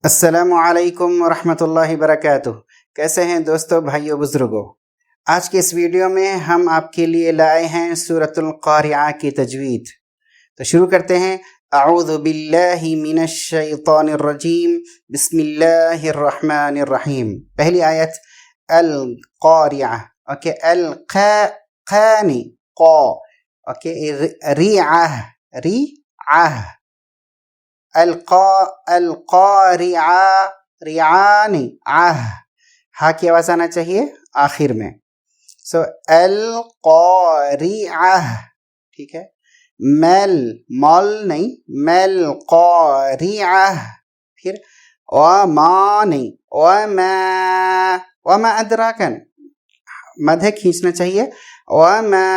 السلام علیکم ورحمۃ اللہ وبرکاتہ۔ کیسے ہیں دوستو، بھائیو، بزرگوں؟ آج کے اس ویڈیو میں ہم آپ کے لیے لائے ہیں سورۃ القارعہ کی تجوید۔ تو شروع کرتے ہیں۔ اعوذ باللہ من الشیطان الرجیم، بسم اللہ الرحمن الرحیم۔ پہلی آیت القارعہ، اوکے، القانی قا، اوکے، ریعہ ریعہ، القارعہ ریعانی آہ، ہا کی آواز آنا چاہیے آخر میں۔ سو القارعہ، ٹھیک ہے، میل مال نہیں، میل قارعہ۔ پھر وما نہیں، وما ادراکن، مدھے کھینچنا چاہیے، وما۔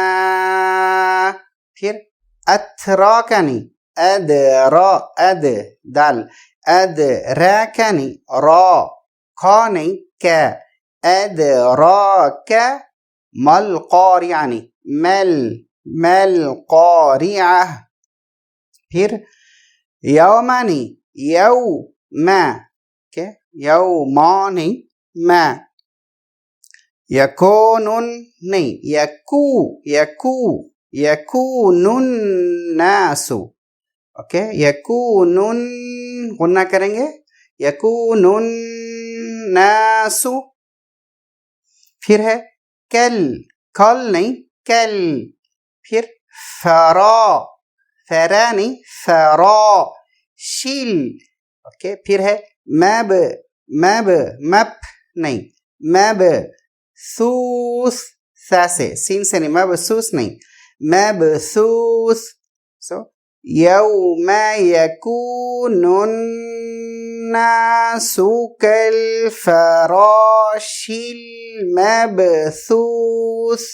پھر اتراکنی، ادرا، اد دال، ادراکنی، را کھا نہیں، کا، ادراک مل قارعانی، مل قارعہ۔ پھر یومانی، یوم، یومانی، ما، یکونن نہیں، یکون الناس، اوکے، یکونن غنہ کریں گے، یکون الناس۔ پھر ہے کل نہیں، کل۔ پھر فرا نہیں، فرا شیل، اوکے۔ پھر ہے مب مپ نہیں، مب سوس، سا سے، سین سے نہیں، مب سوس نہیں، مب سوس۔ سو یوم یکون الناس کالفراش المبثوث۔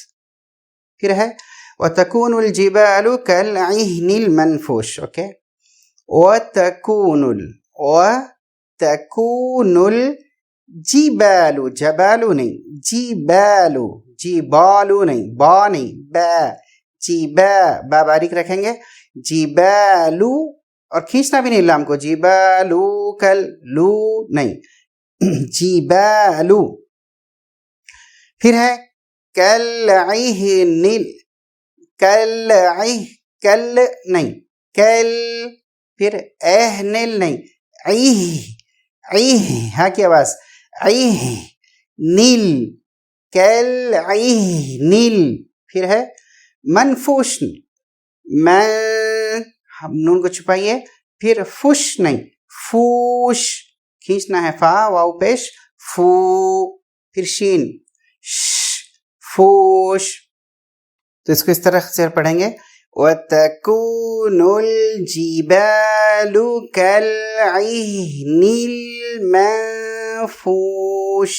پھر ہے وتكون الجبال كالعهن المنفوش، اوکے، وتكون الجبال، جبال نہیں، جبال نہیں، با نہیں، با، با باریک رکھیں گے، جبالو، اور کھینچنا بھی نہیں لام کو، جبالو کل، لو نہیں، جبالو۔ پھر ہے کلعہن، کل نہیں، کل۔ پھر اہنل نہیں، ہاں کی آواز، نیل، کلعہنل۔ پھر ہے منفوش، ہم نون کو چھپائیے۔ پھر فش نہیں، فوش، کھینچنا ہے فا، واو پیش، فو۔ پھر شین، فوش۔ تو اس کو اس طرح سے پڑھیں گے، وَتَكُونُ الْجِبَالُ كَالْعِهْنِ الْمَنفُوشِ۔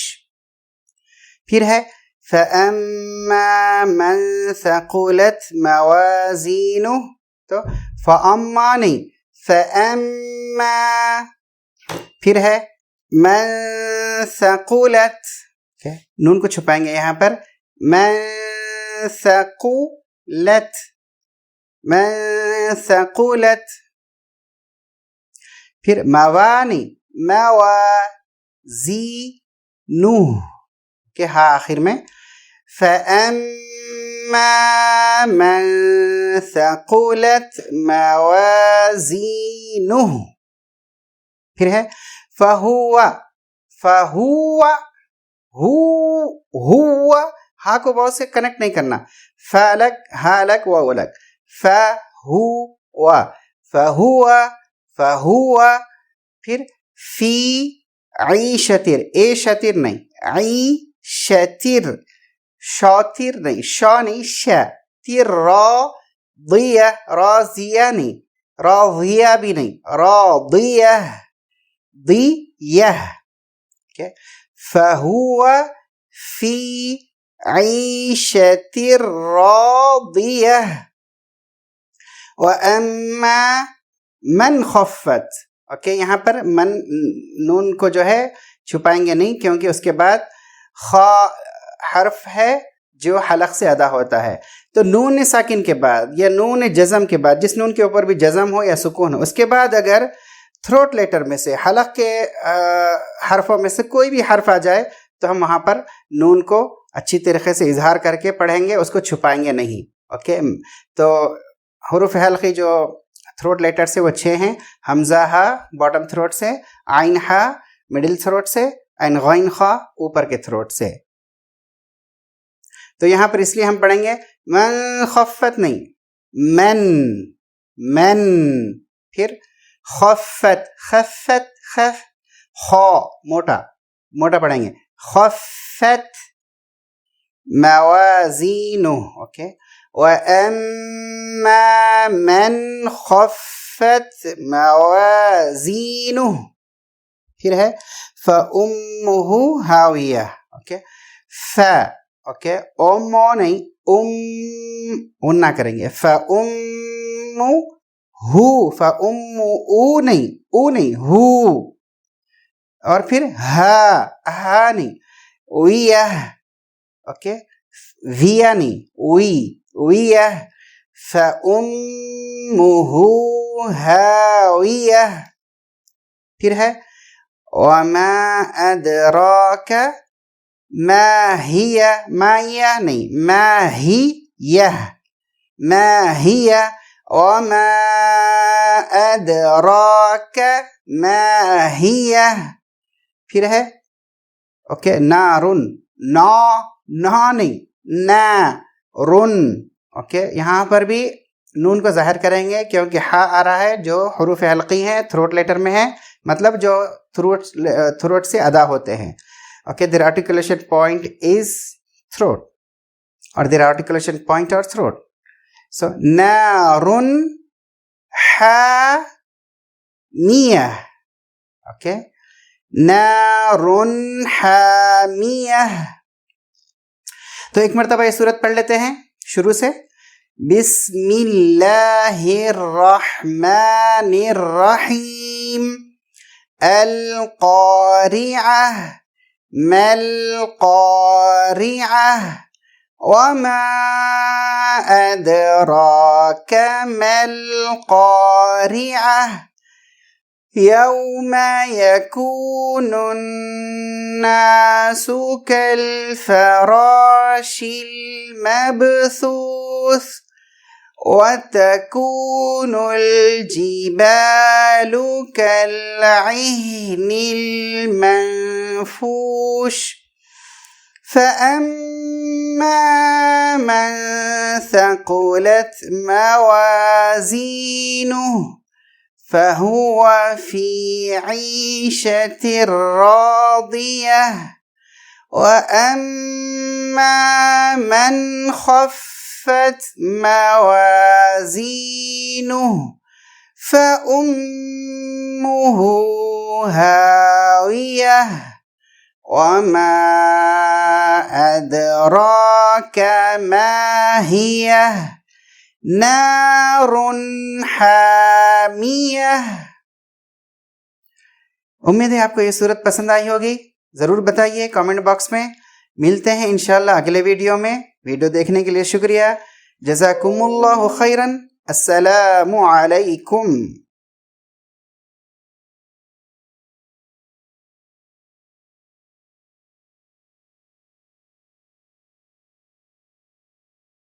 پھر ہے فَأَمَّا مَنْ ثَقُلَتْ مَوَازِينُهُ، تو فَأَمَّا نہیں، فَأَمَّا۔ پھر ہے مَنْ ثَقُلَتْ، نون کو چھپائیں گے یہاں پر، مَنْ ثَقُلَتْ، مَنْ ثَقُلَتْ۔ پھر موانی، موازینُهُ، کہ ہاں آخر میں، فَأَمَّا مَنْ ثَقُلَتْ مَوَازِينُهُ۔ پھر ہے فَهُوَ، ہا کو بہت سے کنیکٹ نہیں کرنا، فَلَک، ہا لک، واو لک، فَهُوَ۔ پھر فی عیشتر، اے شتر نہیں، عیشتر، شاتر نہیں، شا نہیں، شا، تر، راضیہ، راضیہ نہیں، راضیہ بھی نہیں، راضیہ، ضیہ، فَهُوَ فی عیشتر راضیہ۔ وَأَمَّا مَنْ خَفَّتْ، اوکے، یہاں پر من نون کو جو ہے چھپائیں گے نہیں، کیونکہ اس کے بعد خا حرف ہے جو حلق سے ادا ہوتا ہے، تو نون ساکن کے بعد یا نون جزم کے بعد، جس نون کے اوپر بھی جزم ہو یا سکون ہو، اس کے بعد اگر تھروٹ لیٹر میں سے، حلق کے حرفوں میں سے کوئی بھی حرف آ جائے تو ہم وہاں پر نون کو اچھی طریقے سے اظہار کر کے پڑھیں گے، اس کو چھپائیں گے نہیں. اوکے، تو حروف حلقی جو تھروٹ لیٹر سے وہ 6 ہیں. حمزہ ہا باٹم تھروٹ سے، عین ہا مڈل تھروٹ سے، عین غین خا اوپر کے تھروٹ سے. تو یہاں پر اس لیے ہم پڑھیں گے من خفت نہیں، من. پھر خفت خفت خف، خا موٹا پڑھیں گے، خفت موازینہ. اوکے، وَأَمَّا مَنْ خَفَّتْ مَوَازِينُهُ. پھر ہے فَأُمُّهُ هَاوِيَةٌ. اوکے، اوکے، اومو نہیں، نہ کریں گے، فَأُمُّهُ نہیں، ہو. اور پھر ہا نہیں، ویہ. اوکے، ویہ نہیں، ویہ. فَأُمُّهُ هَاوِيَةٌ. پھر ہے وَمَا أَدْرَاكَ مَا هِيَ، نہیں، ما هِيَ. وَمَا أَدْرَاكَ مَا هِيَ. پھر ہے اوکے نارن، نہیں، نارن. اوکے، یہاں پر بھی نون کو ظاہر کریں گے کیونکہ ہا آ رہا ہے جو حروف حلقی ہیں، تھروٹ لیٹر میں ہے، مطلب جو تھروٹ سے ادا ہوتے ہیں. Okay, their articulation point is throat or their articulation point or throat. So narun hamiyah. Okay, narun hamiyah. تو ایک مرتبہ یہ سورت پڑھ لیتے ہیں شروع سے. بسم اللہ الرحمن الرحیم. القارعہ ما القارعہ وما أدراك ما القارعة يوم يكون الناس كالفراش المبثوث وتكون الجبال كالعهن المنفوش فأما من ثقلت موازينه فهو في عيشة راضية وأما من خفت موازينه فأمه هاوية وما أدراك ما هي نار حامیہ. امید ہے آپ کو یہ صورت پسند آئی ہوگی. ضرور بتائیے کامنٹ باکس میں. ملتے ہیں انشاءاللہ اگلے ویڈیو میں. ویڈیو دیکھنے کے لیے شکریہ. جزاکم اللہ خیرا. السلام علیکم.